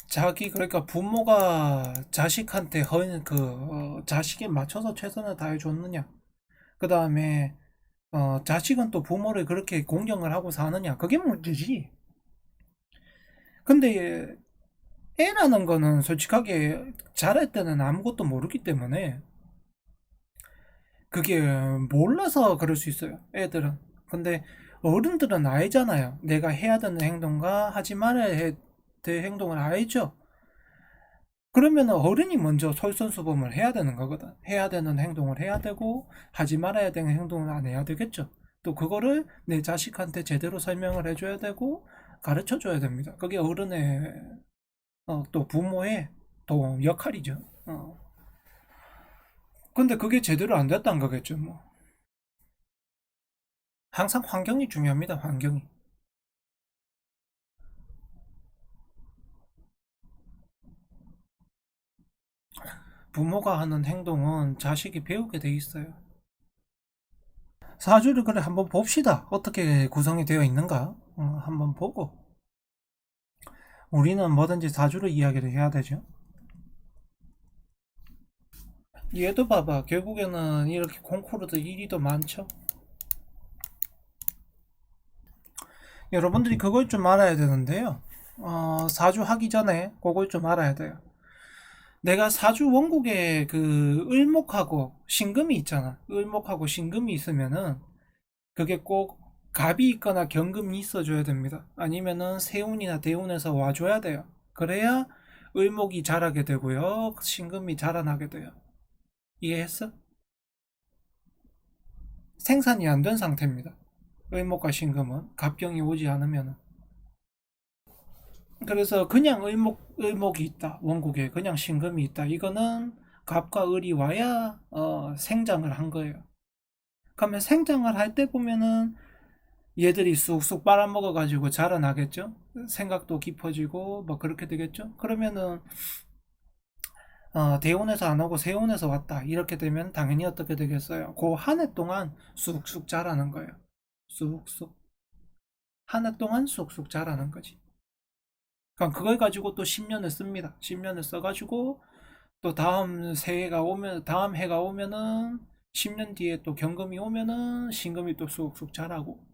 자기 그러니까 부모가 자식한테 자식에 맞춰서 최선을 다해 줬느냐. 그다음에 자식은 또 부모를 그렇게 공경을 하고 사느냐. 그게 문제지. 근데 애라는 거는 솔직하게 자랄 때는 아무것도 모르기 때문에 그게 몰라서 그럴 수 있어요. 애들은. 근데 어른들은 알잖아요. 내가 해야 되는 행동과 하지 말아야 될 행동을 알죠. 그러면 어른이 먼저 솔선수범을 해야 되는 거거든. 해야 되는 행동을 해야 되고 하지 말아야 되는 행동을 안 해야 되겠죠. 또 그거를 내 자식한테 제대로 설명을 해줘야 되고 가르쳐 줘야 됩니다. 그게 어른의 또 부모의 또 역할이죠. 근데 그게 제대로 안 됐다는 거겠죠. 뭐 항상 환경이 중요합니다. 환경이. 부모가 하는 행동은 자식이 배우게 돼 있어요. 사주를 그래 한번 봅시다. 어떻게 구성이 되어 있는가? 한번 보고 우리는 뭐든지 사주를 이야기를 해야 되죠. 얘도 봐봐. 결국에는 이렇게 콩쿠르도 1위도 많죠. 여러분들이 그걸 좀 알아야 되는데요. 사주 하기 전에 그걸 좀 알아야 돼요. 내가 사주 원국에 그 을목하고 신금이 있잖아. 을목하고 신금이 있으면은 그게 꼭 갑이 있거나 경금이 있어줘야 됩니다. 아니면은 세운이나 대운에서 와줘야 돼요. 그래야 을목이 자라게 되고요. 신금이 자라나게 돼요. 이해했어? 생산이 안 된 상태입니다. 을목과 신금은 갑경이 오지 않으면은. 그래서 그냥 을목이 있다. 원국에 그냥 신금이 있다. 이거는 갑과 을이 와야 생장을 한 거예요. 그러면 생장을 할 때 보면은 얘들이 쑥쑥 빨아먹어가지고 자라나겠죠. 생각도 깊어지고 뭐 그렇게 되겠죠. 그러면은 대운에서 안 오고 세운에서 왔다. 이렇게 되면 당연히 어떻게 되겠어요? 그 한 해 동안 쑥쑥 자라는 거예요. 쑥쑥. 한 해 동안 쑥쑥 자라는 거지. 그러니까 그걸 가지고 또 10년을 씁니다. 10년을 써가지고 또 다음 새해가 오면 다음 해가 오면은 10년 뒤에 또 경금이 오면은 신금이 또 쑥쑥 자라고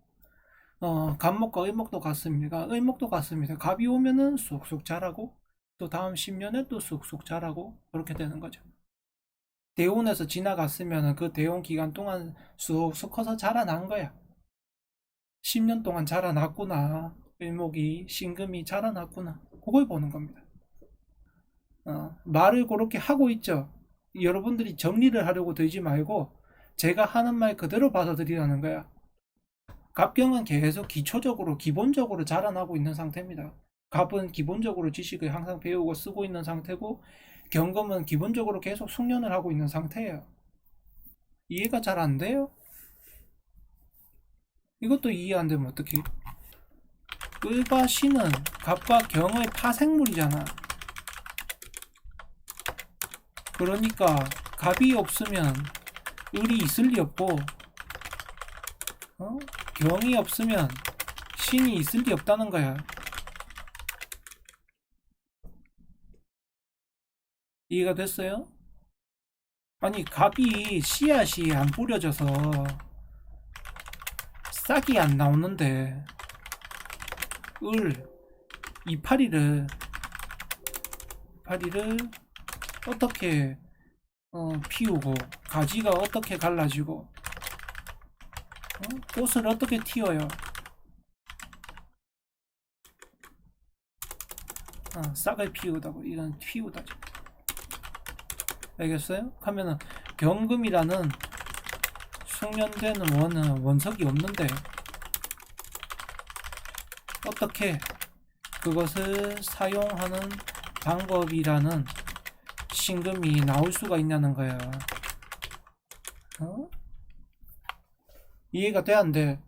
갑목과 을목도 같습니다. 을목도 같습니다. 갑이 오면은 쑥쑥 자라고 또 다음 10년에 또 쑥쑥 자라고 그렇게 되는 거죠. 대운에서 지나갔으면은 그 대운 기간 동안 쑥쑥 커서 자라난 거야. 10년 동안 자라났구나. 을목이 신금이 자라났구나. 그걸 보는 겁니다. 말을 그렇게 하고 있죠. 여러분들이 정리를 하려고 들지 말고 제가 하는 말 그대로 받아들이라는 거야. 갑경은 계속 기초적으로 기본적으로 자라나고 있는 상태입니다. 갑은 기본적으로 지식을 항상 배우고 쓰고 있는 상태고 경금은 기본적으로 계속 숙련을 하고 있는 상태예요. 이해가 잘 안 돼요? 이것도 이해 안 되면 어떡해? 을과 신은 갑과 경의 파생물이잖아. 그러니까 갑이 없으면 을이 있을 리 없고 어? 경이 없으면 신이 있을 리 없다는 거야. 이해가 됐어요? 아니 갑이 씨앗이 안 뿌려져서 싹이 안 나오는데 을 이파리를 어떻게 피우고 가지가 어떻게 갈라지고 꽃을 어떻게 틔워요? 싹을 피우다고 이건 틔우다죠. 알겠어요? 하면은 경금이라는 숙련되는 원석이 없는데 어떻게 그것을 사용하는 방법이라는 신금이 나올 수가 있냐는 거야. 어? 이해가 돼, 안 돼?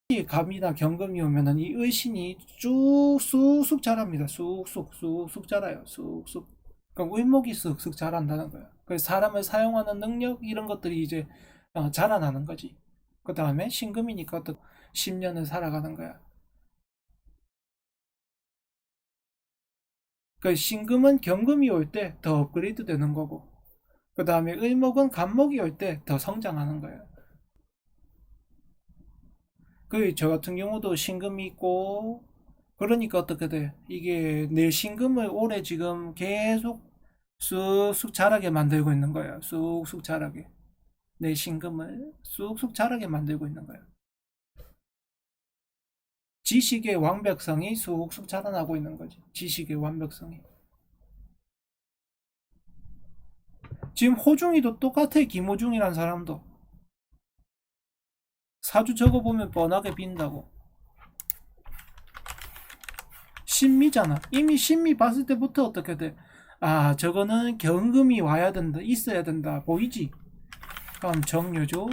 이 갑이나 경금이 오면은 이 의신이 쭉 쑥쑥 자랍니다. 쑥쑥 자라요. 쑥쑥. 그러니까 을목이 쑥쑥 자란다는 거야. 그래서 사람을 사용하는 능력 이런 것들이 이제 자라나는 거지. 그 다음에 신금이니까 또 10년을 살아가는 거야. 그 신금은 경금이 올 때 더 업그레이드 되는 거고, 그 다음에 을목은 간목이 올 때 더 성장하는 거예요. 그 저 같은 경우도 신금이 있고, 그러니까 어떻게 돼? 이게 내 신금을 올해 지금 계속 쑥쑥 자라게 만들고 있는 거야. 쑥쑥 자라게. 내 신금을 쑥쑥 자라게 만들고 있는 거야. 지식의 완벽성이 쑥쑥 자라나고 있는 거지. 지식의 완벽성이. 지금 호중이도 똑같아. 김호중이란 사람도. 사주 적어보면 뻔하게 빈다고. 신미잖아. 이미 신미 봤을 때부터 어떻게 돼? 아, 저거는 경금이 와야 된다. 있어야 된다. 보이지? 그럼 정묘조,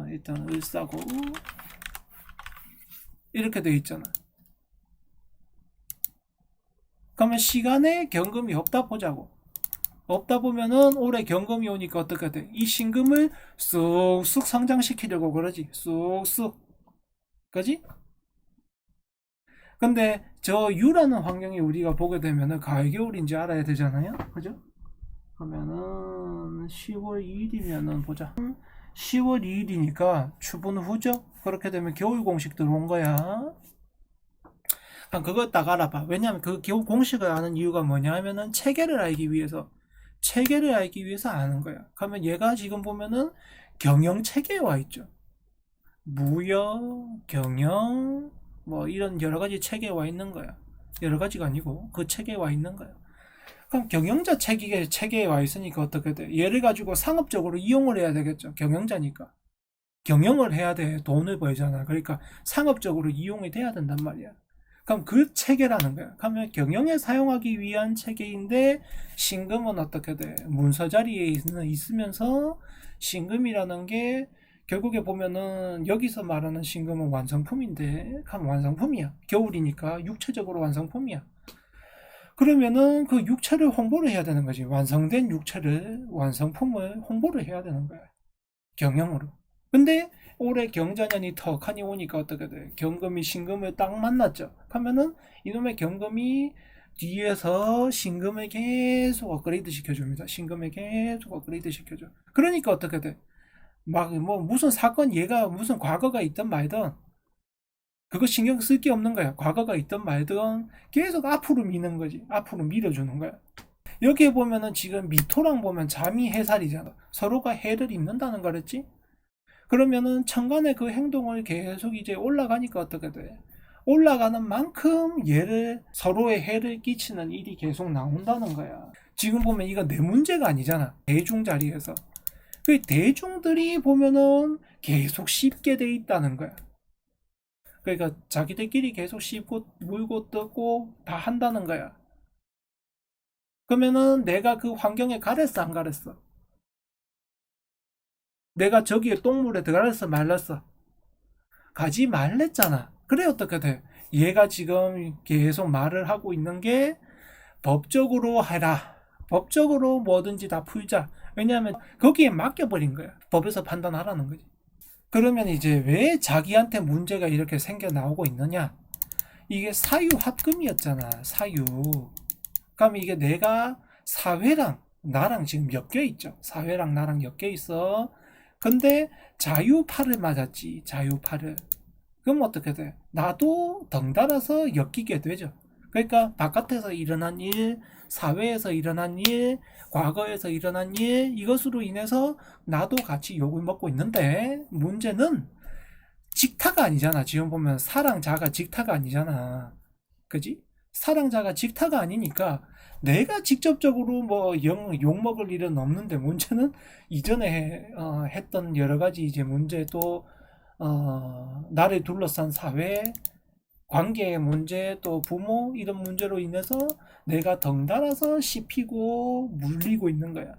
일단 을사고, 이렇게 돼 있잖아. 그러면 시간에 경금이 없다 보자고. 없다 보면은 올해 경금이 오니까 어떻게 돼? 이 신금을 쑥쑥 성장시키려고 그러지. 쑥쑥. 그지? 근데 저 유라는 환경이 우리가 보게 되면은 가을 겨울인지 알아야 되잖아요. 그죠? 그러면은 10월 2일이면은 보자. 10월 2일이니까 추분 후죠? 그렇게 되면 겨울 공식 들어온 거야. 그럼 그거 딱 알아봐. 왜냐면 그 겨울 공식을 아는 이유가 뭐냐 하면은 체계를 알기 위해서 아는 거야. 그러면 얘가 지금 보면은 경영 체계에 와 있죠. 무역, 경영, 뭐 이런 여러 가지 체계에 와 있는 거야. 여러 가지가 아니고 그 체계에 와 있는 거야. 그럼 경영자 체계에 와 있으니까 어떻게 돼? 얘를 가지고 상업적으로 이용을 해야 되겠죠. 경영자니까. 경영을 해야 돼. 돈을 벌잖아. 그러니까 상업적으로 이용이 돼야 된단 말이야. 그럼 그 체계라는 거야. 그러면 경영에 사용하기 위한 체계인데 신금은 어떻게 돼? 문서 자리에 있으면서 신금이라는 게 결국에 보면은 여기서 말하는 신금은 완성품인데 그럼 완성품이야. 겨울이니까 육체적으로 완성품이야. 그러면은 그 육체를 홍보를 해야 되는 거지. 완성된 육체를 완성품을 홍보를 해야 되는 거야. 경영으로. 근데 올해 경자년이 턱하니 오니까 어떻게 돼? 경금이 신금을 딱 만났죠. 하면은 이놈의 경금이 뒤에서 신금을 계속 업그레이드 시켜줍니다. 신금을 계속 업그레이드 시켜줘. 그러니까 어떻게 돼? 막 뭐 무슨 사건 얘가 무슨 과거가 있든 말든 그거 신경 쓸 게 없는 거야. 과거가 있든 말든 계속 앞으로 미는 거지. 앞으로 밀어주는 거야. 여기에 보면은 지금 미토랑 보면 잠이 해살이잖아. 서로가 해를 입는다는 거랬지? 그러면은 천간의 그 행동을 계속 이제 올라가니까 어떻게 돼? 올라가는 만큼 얘를 서로의 해를 끼치는 일이 계속 나온다는 거야. 지금 보면 이건 내 문제가 아니잖아. 대중 자리에서. 그 대중들이 보면은 계속 씹게 돼 있다는 거야. 그러니까 자기들끼리 계속 씹고 물고 뜯고 다 한다는 거야. 그러면은 내가 그 환경에 가랬어 안 가랬어? 내가 저기에 똥물에 들어갔어 말랐어? 가지 말랬잖아. 그래 어떻게 돼? 얘가 지금 계속 말을 하고 있는 게 법적으로 해라. 법적으로 뭐든지 다 풀자. 왜냐하면 거기에 맡겨버린 거야. 법에서 판단하라는 거지. 그러면 이제 왜 자기한테 문제가 이렇게 생겨 나오고 있느냐? 이게 사유합금이었잖아. 사유. 그럼 이게 내가 사회랑 나랑 지금 엮여 있죠. 사회랑 나랑 엮여 있어. 근데 자유파를 맞았지. 자유파를. 그럼 어떻게 돼? 나도 덩달아서 엮이게 되죠. 그러니까 바깥에서 일어난 일, 사회에서 일어난 일, 과거에서 일어난 일, 이것으로 인해서 나도 같이 욕을 먹고 있는데 문제는 직타가 아니잖아. 지금 보면 사랑자가 직타가 아니잖아. 그지? 사랑자가 직타가 아니니까 내가 직접적으로 뭐 욕먹을 일은 없는데 문제는 이전에 했던 여러 가지 이제 문제 또 나를 둘러싼 사회, 관계의 문제, 또 부모 이런 문제로 인해서 내가 덩달아서 씹히고 물리고 있는 거야.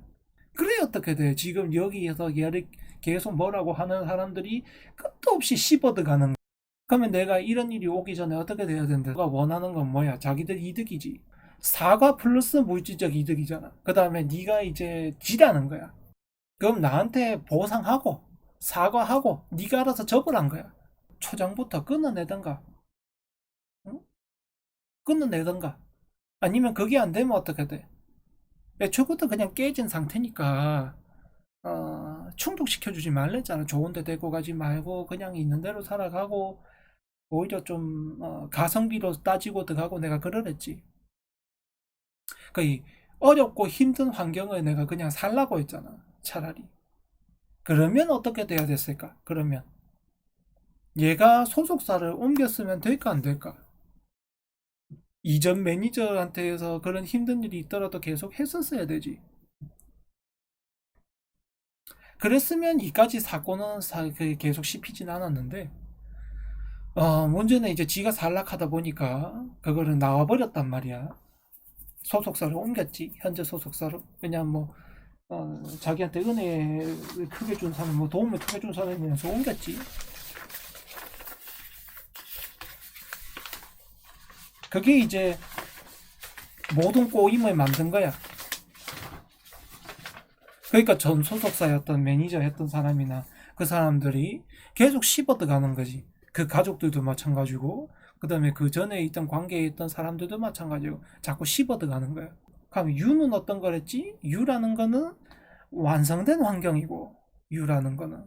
그래 어떻게 돼? 지금 여기에서 얘를 계속 뭐라고 하는 사람들이 끝도 없이 씹어들어가는 거야. 그러면 내가 이런 일이 오기 전에 어떻게 돼야 된다? 누가 원하는 건 뭐야? 자기들 이득이지. 사과 플러스 물질적 이득이잖아. 그 다음에 네가 이제 지라는 거야. 그럼 나한테 보상하고 사과하고 네가 알아서 접으란 거야. 초장부터 끊어내던가, 응? 끊어내던가. 아니면 그게 안 되면 어떻게 돼? 애초부터 그냥 깨진 상태니까 충족시켜주지 말랬잖아. 좋은 데 데리고 가지 말고 그냥 있는 대로 살아가고 오히려 좀 가성비로 따지고 들어가고 내가 그러랬지. 그 어렵고 힘든 환경을 내가 그냥 살라고 했잖아. 차라리. 그러면 어떻게 돼야 됐을까? 그러면 얘가 소속사를 옮겼으면 될까 안 될까? 이전 매니저한테서 그런 힘든 일이 있더라도 계속 했었어야 되지. 그랬으면 이까지 사건은 계속 씹히진 않았는데 문제는 이제 지가 살락하다 보니까 그거를 나와버렸단 말이야. 소속사를 옮겼지. 현재 소속사로. 왜냐면 뭐 자기한테 은혜를 크게 준 사람, 뭐 도움을 크게 준 사람이면서 옮겼지. 그게 이제 모든 꼬임을 만든 거야. 그러니까 전 소속사였던 매니저였던 사람이나 그 사람들이 계속 씹어도 가는 거지. 그 가족들도 마찬가지고, 그 다음에 그 전에 있던 관계에 있던 사람들도 마찬가지고, 자꾸 씹어도 가는 거야. 그럼 유는 어떤 거랬지? 유라는 거는 완성된 환경이고, 유라는 거는.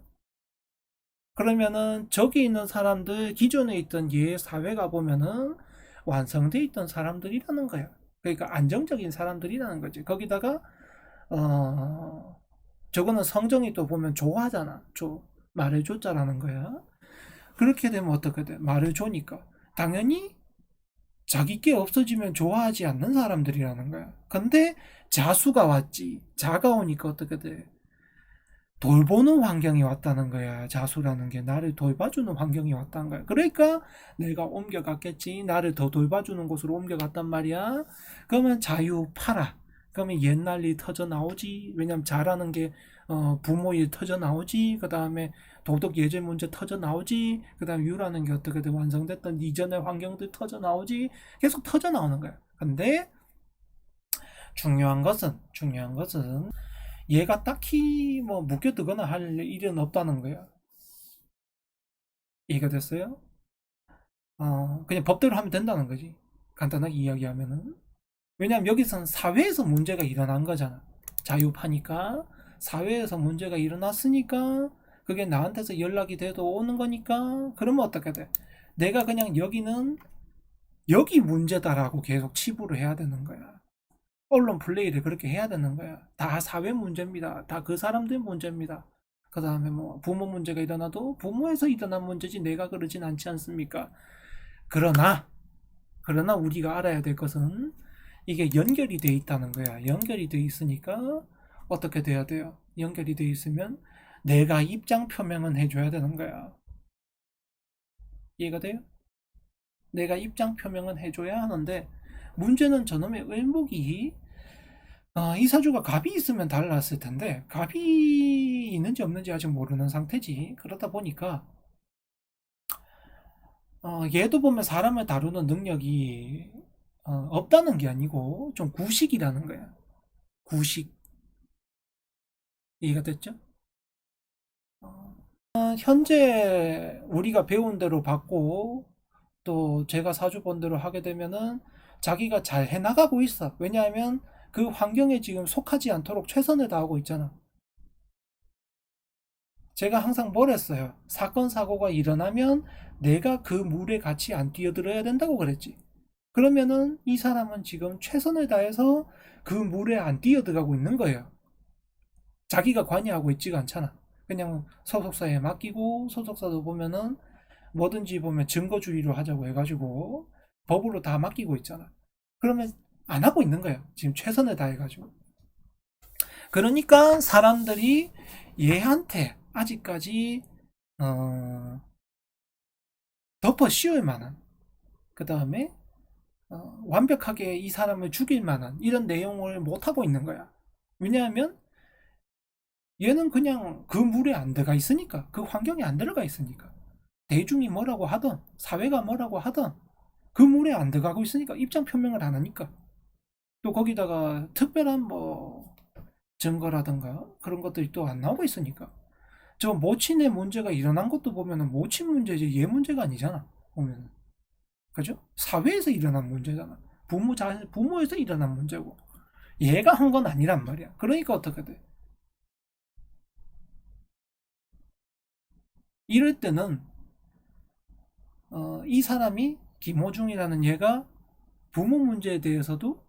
그러면은 저기 있는 사람들, 기존에 있던 얘 사회가 보면은 완성돼 있던 사람들이라는 거야. 그러니까 안정적인 사람들이라는 거지. 거기다가 어, 저거는 성정이 또 보면 좋아하잖아. 말을 조자라는 거야. 그렇게 되면 어떻게 돼? 말을 조니까. 당연히 자기 게 없어지면 좋아하지 않는 사람들이라는 거야. 근데 자수가 왔지. 자가 오니까 어떻게 돼? 돌보는 환경이 왔다는 거야. 자수라는 게 나를 돌봐주는 환경이 왔다는 거야. 그러니까 내가 옮겨갔겠지. 나를 더 돌봐주는 곳으로 옮겨갔단 말이야. 그러면 자유 팔아. 그러면 옛날 일 터져 나오지. 왜냐면 잘하는 게 부모 일 터져 나오지. 그 다음에 도덕 예절 문제 터져 나오지. 그 다음에 유라는 게 어떻게든 완성됐던 이전의 환경들 터져 나오지. 계속 터져 나오는 거야. 근데 중요한 것은 얘가 딱히 뭐 묶여두거나 할 일은 없다는 거야. 이해가 됐어요? 그냥 법대로 하면 된다는 거지. 간단하게 이야기하면은. 왜냐면 여기서는 사회에서 문제가 일어난 거잖아. 자유파니까. 사회에서 문제가 일어났으니까 그게 나한테서 연락이 돼도 오는 거니까 그러면 어떻게 돼? 내가 그냥 여기는 여기 문제다라고 계속 치부를 해야 되는 거야. 언론 플레이를 그렇게 해야 되는 거야. 다 사회 문제입니다. 다 그 사람들 문제입니다. 그 다음에 뭐 부모 문제가 일어나도 부모에서 일어난 문제지 내가 그러진 않지 않습니까? 그러나 우리가 알아야 될 것은 이게 연결이 돼 있다는 거야. 연결이 돼 있으니까 어떻게 돼야 돼요? 연결이 돼 있으면 내가 입장 표명은 해줘야 되는 거야. 이해가 돼요? 내가 입장 표명은 해줘야 하는데 문제는 저놈의 을목이 이 사주가 갑이 있으면 달랐을 텐데 갑이 있는지 없는지 아직 모르는 상태지. 그러다 보니까 얘도 보면 사람을 다루는 능력이 없다는 게 아니고 좀 구식이라는 거야. 구식. 이해가 됐죠? 현재 우리가 배운 대로 받고 또 제가 사주 본 대로 하게 되면은 자기가 잘 해나가고 있어. 왜냐하면 그 환경에 지금 속하지 않도록 최선을 다하고 있잖아. 제가 항상 뭘 했어요? 사건, 사고가 일어나면 내가 그 물에 같이 안 뛰어들어야 된다고 그랬지. 그러면은 이 사람은 지금 최선을 다해서 그 물에 안 뛰어들어가고 있는 거예요. 자기가 관여하고 있지가 않잖아. 그냥 소속사에 맡기고 소속사도 보면은 뭐든지 보면 증거주의로 하자고 해가지고 법으로 다 맡기고 있잖아. 그러면 안 하고 있는 거야. 지금 최선을 다해가지고. 그러니까 사람들이 얘한테 아직까지 어, 덮어 씌울 만한 그 다음에 완벽하게 이 사람을 죽일 만한 이런 내용을 못 하고 있는 거야. 왜냐하면 얘는 그냥 그 물에 안 들어가 있으니까 그 환경에 안 들어가 있으니까 대중이 뭐라고 하던 사회가 뭐라고 하던 그 물에 안 들어가고 있으니까 입장 표명을 안 하니까 또 거기다가 특별한 뭐 증거라든가 그런 것들이 또 안 나오고 있으니까 저 모친의 문제가 일어난 것도 보면은 모친 문제지 얘 문제가 아니잖아 보면은 그죠? 사회에서 일어난 문제잖아. 부모에서 일어난 문제고 얘가 한 건 아니란 말이야. 그러니까 어떻게 돼? 이럴 때는 이 사람이 김호중이라는 얘가 부모 문제에 대해서도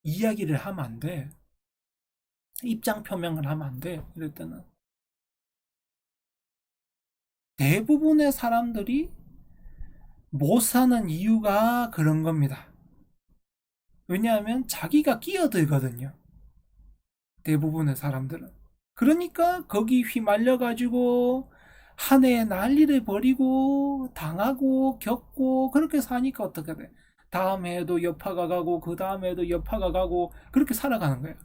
이야기를 하면 안 돼. 입장 표명을 하면 안 돼. 이럴 때는 대부분의 사람들이 못 사는 이유가 그런 겁니다. 왜냐하면 자기가 끼어들거든요. 대부분의 사람들은. 그러니까 거기 휘말려 가지고 한 해에 난리를 벌이고 당하고 겪고 그렇게 사니까 어떻게 돼? 다음 해에도 여파가 가고 그 다음 해에도 여파가 가고 그렇게 살아가는 거야.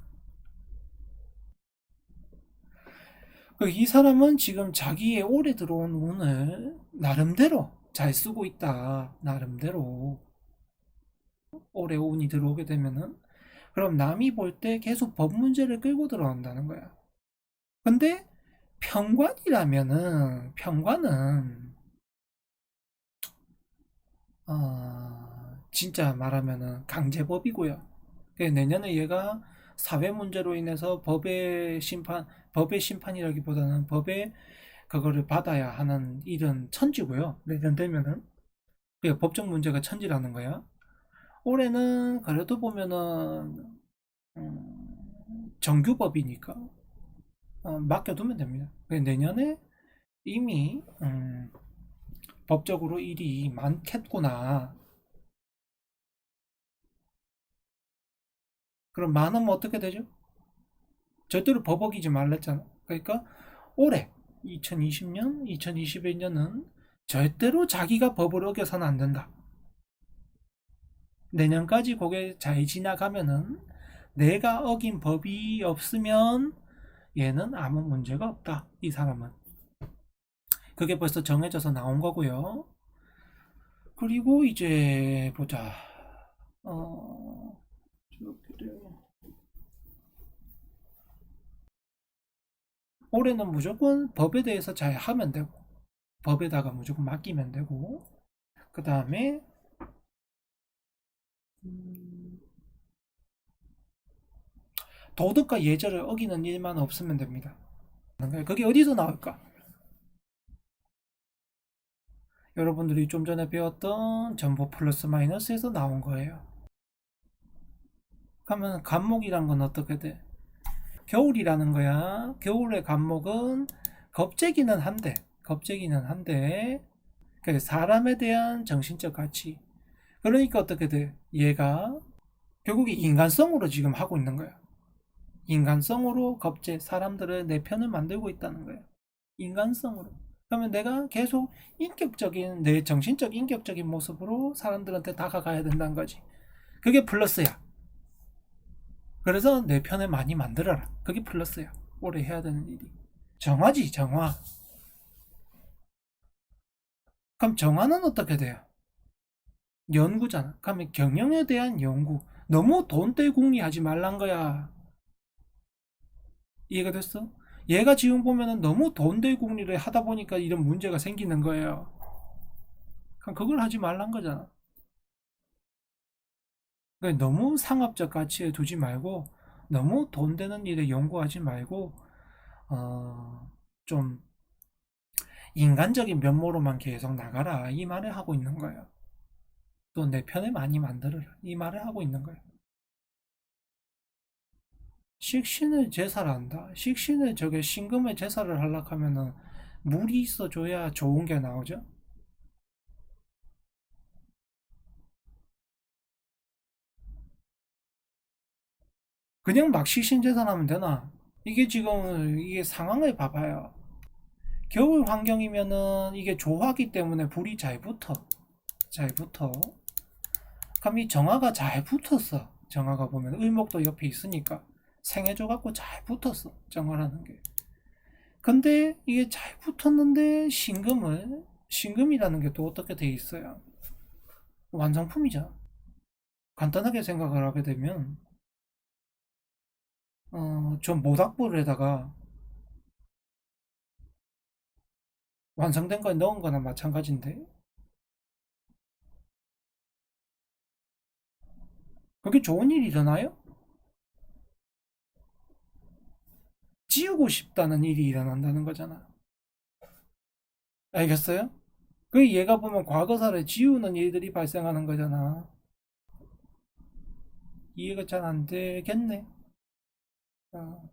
이 사람은 지금 자기의 올해 들어온 운을 나름대로 잘 쓰고 있다. 나름대로 올해 운이 들어오게 되면은 그럼 남이 볼 때 계속 법 문제를 끌고 들어온다는 거야. 근데 평관은 진짜 말하면은 강제법이고요. 내년에 얘가 사회 문제로 인해서 법의 심판이라기보다는 법의 그거를 받아야 하는 일은 천지고요. 내년 되면은 법적 문제가 천지라는 거야. 올해는 그래도 보면은 정규법이니까 맡겨두면 됩니다. 내년에 이미 법적으로 일이 많겠구나. 그럼 많으면 어떻게 되죠? 절대로 법 어기지 말랬잖아. 그러니까 올해 2020년, 2021년은 절대로 자기가 법을 어겨서는 안 된다. 내년까지 그게 잘 지나가면은 내가 어긴 법이 없으면 얘는 아무 문제가 없다. 이 사람은. 그게 벌써 정해져서 나온 거고요. 그리고 이제 보자. 어, 올해는 무조건 법에 대해서 잘 하면 되고, 법에다가 무조건 맡기면 되고, 그 다음에 도덕과 예절을 어기는 일만 없으면 됩니다. 그게 어디서 나올까? 여러분들이 좀 전에 배웠던 전보 플러스 마이너스에서 나온 거예요. 그러면 간목이란 건 어떻게 돼? 겨울이라는 거야. 겨울의 간목은 겁재기는 한데 사람에 대한 정신적 가치. 그러니까 어떻게 돼? 얘가 결국에 인간성으로 지금 하고 있는 거야. 인간성으로 사람들을 내 편을 만들고 있다는 거야. 인간성으로. 그러면 내가 계속 내 정신적 인격적인 모습으로 사람들한테 다가가야 된다는 거지. 그게 플러스야. 그래서 내 편을 많이 만들어라. 그게 플러스야. 올해 해야 되는 일이. 정화지, 정화. 그럼 정화는 어떻게 돼요? 연구잖아. 그러면 경영에 대한 연구. 너무 돈떼궁리 하지 말란 거야. 이해가 됐어? 얘가 지금 보면은 너무 돈떼궁리를 하다 보니까 이런 문제가 생기는 거예요. 그럼 그걸 하지 말란 거잖아. 그러니까 너무 상업적 가치에 두지 말고 너무 돈 되는 일에 연구하지 말고 좀 인간적인 면모로만 계속 나가라 이 말을 하고 있는 거예요. 또 내 편을 많이 만들어라 이 말을 하고 있는 거예요. 식신을 제사를 한다. 식신을 저게 신금을 제사를 하려고 하면은 물이 있어줘야 좋은 게 나오죠. 그냥 막 식신 제사하면 되나? 이게 지금 이게 상황을 봐봐요. 겨울 환경이면은 이게 조화기 때문에 불이 잘 붙어. 그럼 이 정화가 잘 붙었어. 정화가 보면 을목도 옆에 있으니까 생해줘 갖고 잘 붙었어. 정화라는 게. 근데 이게 잘 붙었는데 신금이라는 게 또 어떻게 돼 있어요? 완성품이잖아. 간단하게 생각을 하게 되면 저 모닥불에다가 완성된 걸 넣은 거나 마찬가지인데 그게 좋은 일이 일어나요? 지우고 싶다는 일이 일어난다는 거잖아. 알겠어요? 그 얘가 보면 과거사를 지우는 일들이 발생하는 거잖아. 이해가 잘 안 되겠네. 어.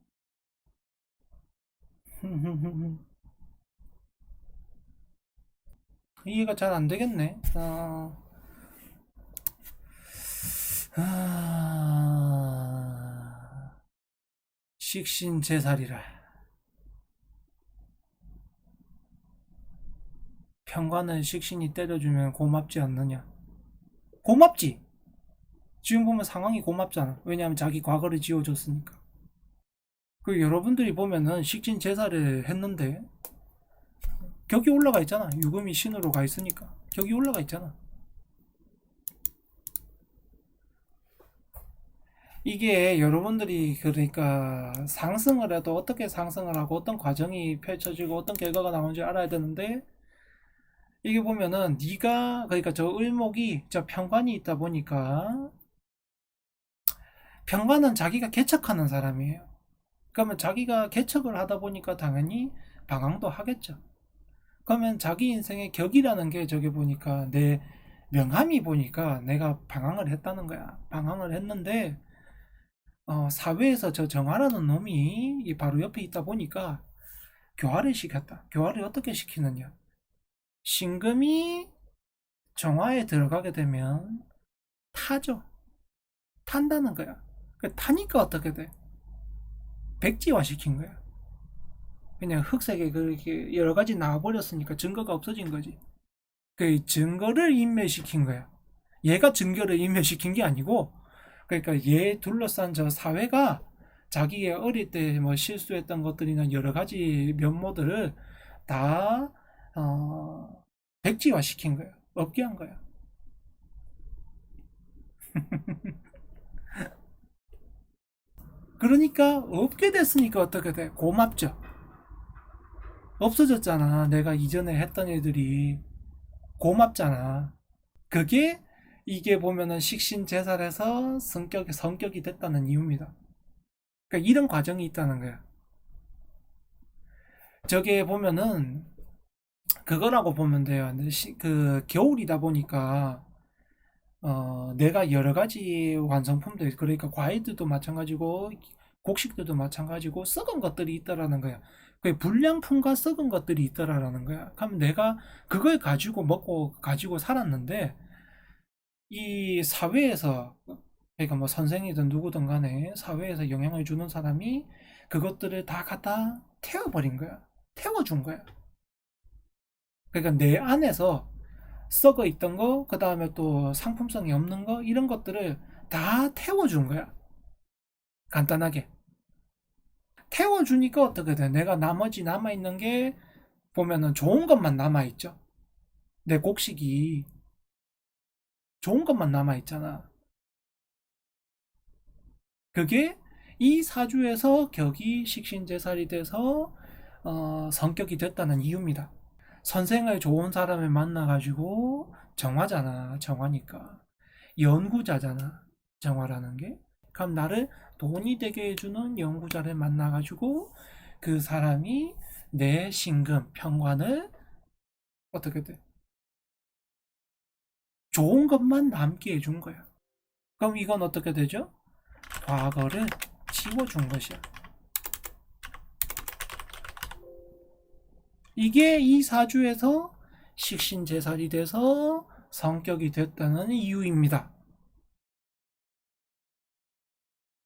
이해가 잘 안 되겠네. 아... 식신제살이라. 평관을 식신이 때려주면 고맙지 않느냐? 고맙지. 지금 보면 상황이 고맙잖아. 왜냐하면 자기 과거를 지워줬으니까. 그 여러분들이 보면은 식신제사를 했는데 격이 올라가 있잖아. 유금이 신으로 가 있으니까 격이 올라가 있잖아. 이게 여러분들이 그러니까 상승을 해도 어떻게 상승을 하고 어떤 과정이 펼쳐지고 어떤 결과가 나오는지 알아야 되는데, 이게 보면은 네가 그러니까 저 을목이 저 편관이 있다 보니까, 편관은 자기가 개척하는 사람이에요. 그러면 자기가 개척을 하다 보니까 당연히 방황도 하겠죠. 그러면 자기 인생의 격이라는 게 저기 보니까 내 명함이 보니까 내가 방황을 했다는 거야. 방황을 했는데 사회에서 저 정화라는 놈이 바로 옆에 있다 보니까 교화를 시켰다. 교화를 어떻게 시키느냐? 신금이 정화에 들어가게 되면 타죠. 탄다는 거야. 타니까 어떻게 돼? 백지화 시킨 거야. 그냥 흑색에 그렇게 여러 가지 나와버렸으니까 증거가 없어진 거지. 그 증거를 인멸시킨 거야. 얘가 증거를 인멸시킨 게 아니고, 그러니까 얘 둘러싼 저 사회가 자기의 어릴 때 뭐 실수했던 것들이나 여러 가지 면모들을 다 백지화 시킨 거야. 없게 한 거야. 그러니까 없게 됐으니까 어떻게 돼? 고맙죠. 없어졌잖아. 내가 이전에 했던 애들이 고맙잖아. 그게 이게 보면은 식신제살에서 성격이 됐다는 이유입니다. 그러니까 이런 과정이 있다는 거야. 저게 보면은 그거라고 보면 돼요. 그 겨울이다 보니까 내가 여러 가지 완성품들, 그러니까 과일들도 마찬가지고 곡식들도 마찬가지고 썩은 것들이 있다라는 거야. 그 불량품과 썩은 것들이 있다라는 거야. 그럼 내가 그걸 가지고 먹고 가지고 살았는데, 이 사회에서, 그러니까 뭐 선생이든 누구든 간에 사회에서 영향을 주는 사람이 그것들을 다 갖다 태워버린 거야. 태워준 거야. 그러니까 내 안에서 썩어 있던 거, 그 다음에 또 상품성이 없는 거, 이런 것들을 다 태워준 거야. 간단하게. 태워주니까 어떻게 돼? 내가 나머지 남아있는 게 보면은 좋은 것만 남아있죠. 내 곡식이 좋은 것만 남아있잖아. 그게 이 사주에서 격이 식신제살이 돼서 성격이 됐다는 이유입니다. 선생을 좋은 사람을 만나가지고 정화잖아. 정화니까. 연구자잖아. 정화라는 게. 그럼 나를 돈이 되게 해주는 연구자를 만나가지고 그 사람이 내 신금, 평관을 어떻게 돼? 좋은 것만 남게 해준 거야. 그럼 이건 어떻게 되죠? 과거를 지워준 것이야. 이게 이 사주에서 식신제살이 돼서 성격이 됐다는 이유입니다.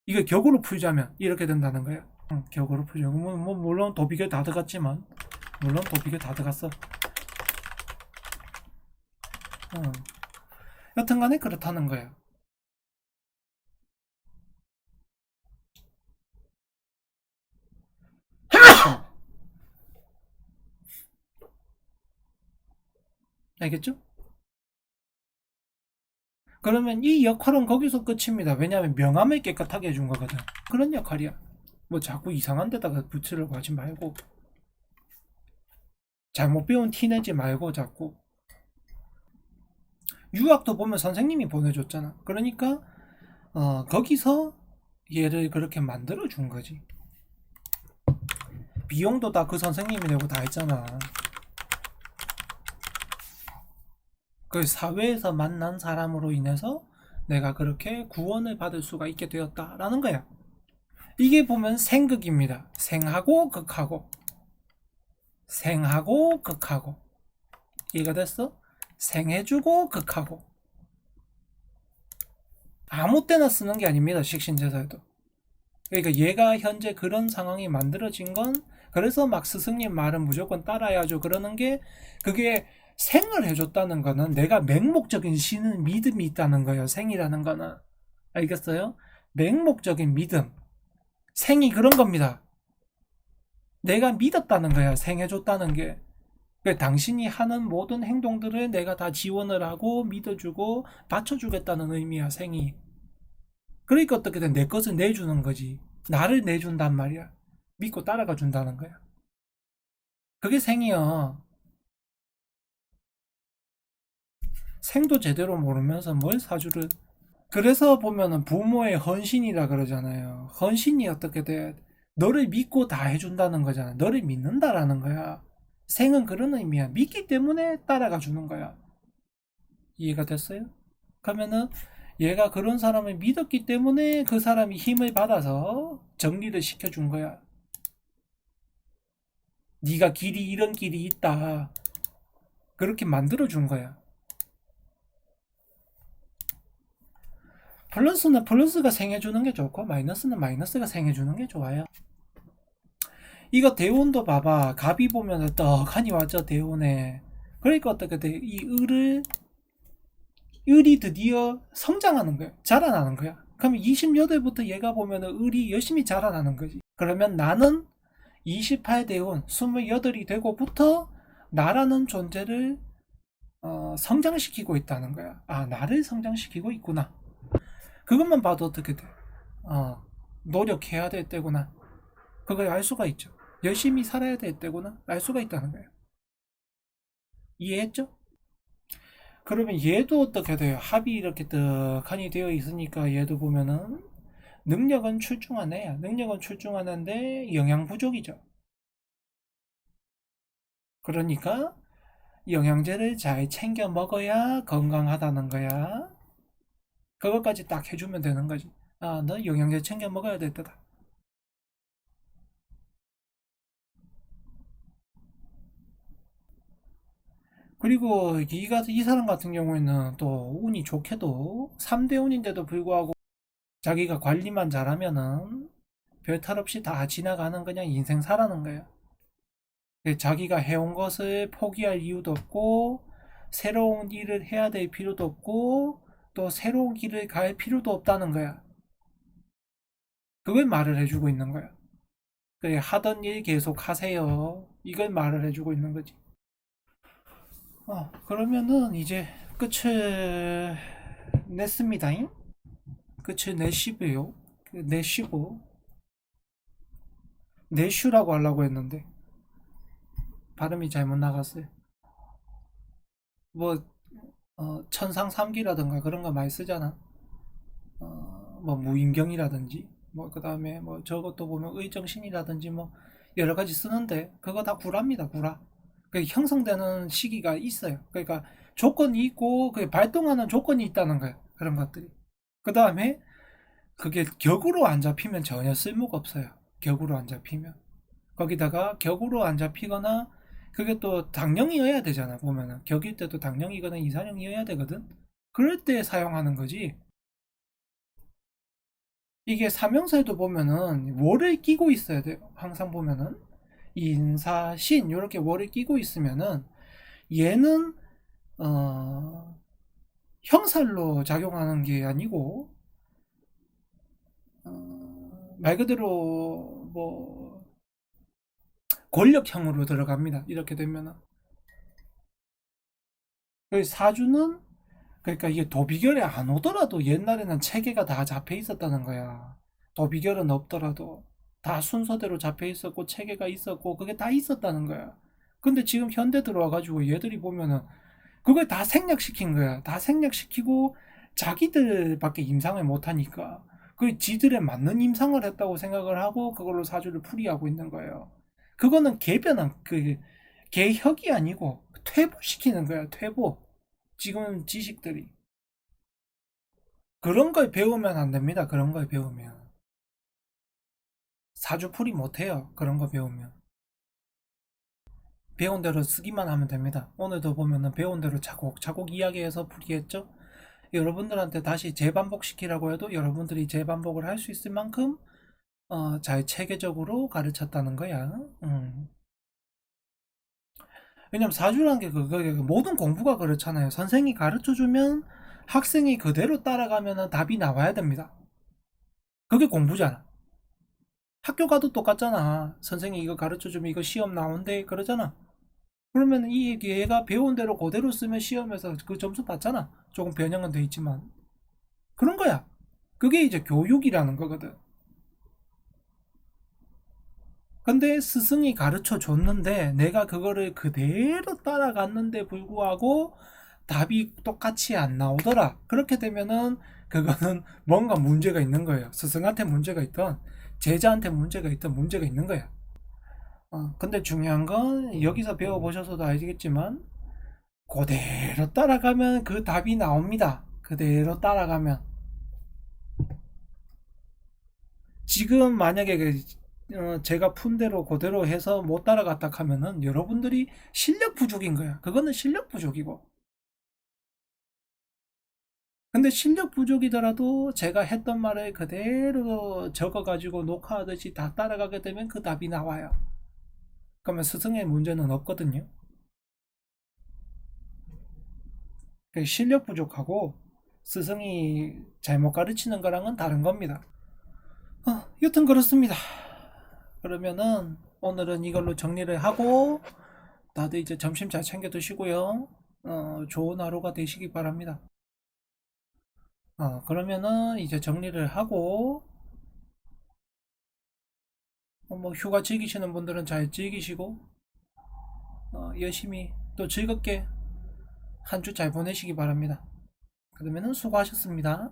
이거 격으로 풀자면 이렇게 된다는 거야. 격으로 풀자. 물론 도비계 다 들어갔지만, 물론 도비계 다 들어갔어. 여튼간에 그렇다는 거예요. 알겠죠? 그러면 이 역할은 거기서 끝입니다. 왜냐하면 명암을 깨끗하게 해준 거거든. 그런 역할이야. 뭐 자꾸 이상한 데다가 붙이려고 하지 말고, 잘못 배운 티 내지 말고 자꾸. 유학도 보면 선생님이 보내줬잖아. 그러니까 거기서 얘를 그렇게 만들어 준 거지. 비용도 다 그 선생님이 내고 다 했잖아. 그 사회에서 만난 사람으로 인해서 내가 그렇게 구원을 받을 수가 있게 되었다라는 거야. 이게 보면 생극입니다. 생하고 극하고, 생하고 극하고. 이해가 됐어? 생해주고 극하고. 아무 때나 쓰는 게 아닙니다. 식신제사에도. 그러니까 얘가 현재 그런 상황이 만들어진 건, 그래서 막 스승님 말은 무조건 따라야죠 그러는 게, 그게 생을 해줬다는 거는 내가 맹목적인 신은 믿음이 있다는 거예요. 생이라는 거는. 알겠어요? 맹목적인 믿음. 생이 그런 겁니다. 내가 믿었다는 거야. 생 해줬다는 게. 그러니까 당신이 하는 모든 행동들을 내가 다 지원을 하고 믿어주고 받쳐주겠다는 의미야. 생이. 그러니까 어떻게든 내 것을 내주는 거지. 나를 내준단 말이야. 믿고 따라가 준다는 거야. 그게 생이야. 생도 제대로 모르면서 뭘 사주를. 그래서 보면은 부모의 헌신이라 그러잖아요. 헌신이 어떻게 돼? 너를 믿고 다 해준다는 거잖아. 너를 믿는다라는 거야. 생은 그런 의미야. 믿기 때문에 따라가 주는 거야. 이해가 됐어요? 그러면은 얘가 그런 사람을 믿었기 때문에 그 사람이 힘을 받아서 정리를 시켜준 거야. 네가 길이 이런 길이 있다. 그렇게 만들어준 거야. 플러스는 플러스가 생해주는 게 좋고 마이너스는 마이너스가 생해주는 게 좋아요. 이거 대운도 봐봐. 갑이 보면 떡하니 왔죠. 대운에. 그러니까 어떻게 돼? 을이 드디어 성장하는 거야. 자라나는 거야. 그러면 28부터 얘가 보면 을이 열심히 자라나는 거지. 그러면 나는 28대운 28이 되고부터 나라는 존재를 성장시키고 있다는 거야. 아, 나를 성장시키고 있구나. 그것만 봐도 어떻게 돼? 노력해야 될 때구나. 그걸 알 수가 있죠. 열심히 살아야 될 때구나. 알 수가 있다는 거예요. 이해했죠? 그러면 얘도 어떻게 돼요? 합이 이렇게 떡하니 되어 있으니까 얘도 보면은 능력은 출중한 애야. 능력은 출중하는데 영양 부족이죠. 그러니까 영양제를 잘 챙겨 먹어야 건강하다는 거야. 그것까지 딱 해주면 되는 거지. 아, 너 영양제 챙겨 먹어야 될 때다. 그리고 이 사람 같은 경우에는 또 운이 좋게도 3대 운인데도 불구하고 자기가 관리만 잘하면은 별 탈 없이 다 지나가는 그냥 인생 살아는 거야. 자기가 해온 것을 포기할 이유도 없고 새로운 일을 해야 될 필요도 없고 또 새로운 길을 갈 필요도 없다는 거야. 그걸 말을 해주고 있는 거야. 하던 일 계속 하세요. 이걸 말을 해주고 있는 거지. 그러면은 이제 끝을 냈습니다잉. 끝을 내시고요. 내쉬고 내슈라고 하려고 했는데 발음이 잘못 나갔어요. 뭐 천상삼기라든가 그런 거 많이 쓰잖아. 뭐 무인경이라든지 뭐 그다음에 뭐 저것도 보면 의정신이라든지 뭐 여러 가지 쓰는데 그거 다 구라입니다. 구라. 그 형성되는 시기가 있어요. 그러니까 조건이 있고 그 발동하는 조건이 있다는 거예요. 그런 것들이. 그다음에 그게 격으로 안 잡히면 전혀 쓸모가 없어요. 격으로 안 잡히면. 거기다가 격으로 안 잡히거나 그게 또 당령이어야 되잖아. 보면은 격일 때도 당령이거나 이사령이어야 되거든. 그럴 때 사용하는 거지. 이게 사명사에도 보면은 월을 끼고 있어야 돼요. 항상 보면은 인사신 이렇게 월을 끼고 있으면은 얘는 형살로 작용하는 게 아니고 말 그대로 뭐 권력형으로 들어갑니다. 이렇게 되면은 사주는 그러니까 이게 도비결에 안 오더라도 옛날에는 체계가 다 잡혀 있었다는 거야. 도비결은 없더라도 다 순서대로 잡혀 있었고 체계가 있었고 그게 다 있었다는 거야. 근데 지금 현대 들어와가지고 얘들이 보면은 그걸 다 생략시킨 거야. 다 생략시키고 자기들밖에 임상을 못하니까 그 지들에 맞는 임상을 했다고 생각을 하고 그걸로 사주를 풀이하고 있는 거예요. 그거는 개변한 그 개혁이 아니고 퇴보시키는 거예요. 퇴보. 지금 지식들이 그런 걸 배우면 안 됩니다. 그런 걸 배우면 사주 풀이 못해요. 그런 거 배우면 배운 대로 쓰기만 하면 됩니다. 오늘도 보면은 배운 대로 차곡차곡 이야기해서 풀이했죠. 여러분들한테 다시 재반복시키라고 해도 여러분들이 재반복을 할 수 있을 만큼 잘 체계적으로 가르쳤다는 거야. 왜냐면 사주란 게 모든 공부가 그렇잖아요. 선생이 가르쳐주면 학생이 그대로 따라가면 답이 나와야 됩니다. 그게 공부잖아. 학교 가도 똑같잖아. 선생이 이거 가르쳐주면 이거 시험 나온대 그러잖아. 그러면 이 얘가 배운 대로 그대로 쓰면 시험에서 그 점수 받잖아. 조금 변형은 돼 있지만 그런 거야. 그게 이제 교육이라는 거거든. 근데 스승이 가르쳐 줬는데 내가 그거를 그대로 따라갔는데 불구하고 답이 똑같이 안 나오더라. 그렇게 되면은 그거는 뭔가 문제가 있는 거예요. 스승한테 문제가 있던 제자한테 문제가 있던 문제가 있는 거야. 근데 중요한 건 여기서 배워보셔서도 알겠지만 그대로 따라가면 그 답이 나옵니다. 그대로 따라가면 지금 만약에 제가 푼 대로 그대로 해서 못 따라갔다 하면은 여러분들이 실력 부족인 거야. 그거는 실력 부족이고. 근데 실력 부족이더라도 제가 했던 말을 그대로 적어가지고 녹화하듯이 다 따라가게 되면 그 답이 나와요. 그러면 스승의 문제는 없거든요. 실력 부족하고 스승이 잘못 가르치는 거랑은 다른 겁니다. 여튼 그렇습니다. 그러면은 오늘은 이걸로 정리를 하고 다들 이제 점심 잘 챙겨 드시고요. 좋은 하루가 되시기 바랍니다. 그러면은 이제 정리를 하고 뭐 휴가 즐기시는 분들은 잘 즐기시고 열심히 또 즐겁게 한 주 잘 보내시기 바랍니다. 그러면은 수고하셨습니다.